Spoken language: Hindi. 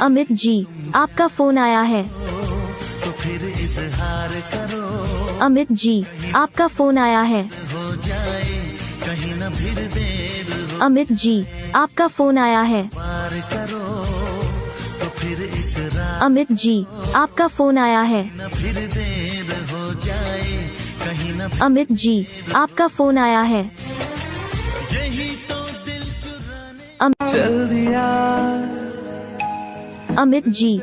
अमित जी, आपका फोन आया है। तो फिर इजहार करो। अमित जी, आपका फोन आया है। हो जाए कहीं न फिर देर हो। अमित जी, आपका फोन आया है। पार करो तो फिर इकरार। अमित जी, आपका फोन आया है। न फिर देर हो जाए कहीं न। अमित जी, आपका फोन आया है। यही तो दिल चुराने चल दिया। अमित जी।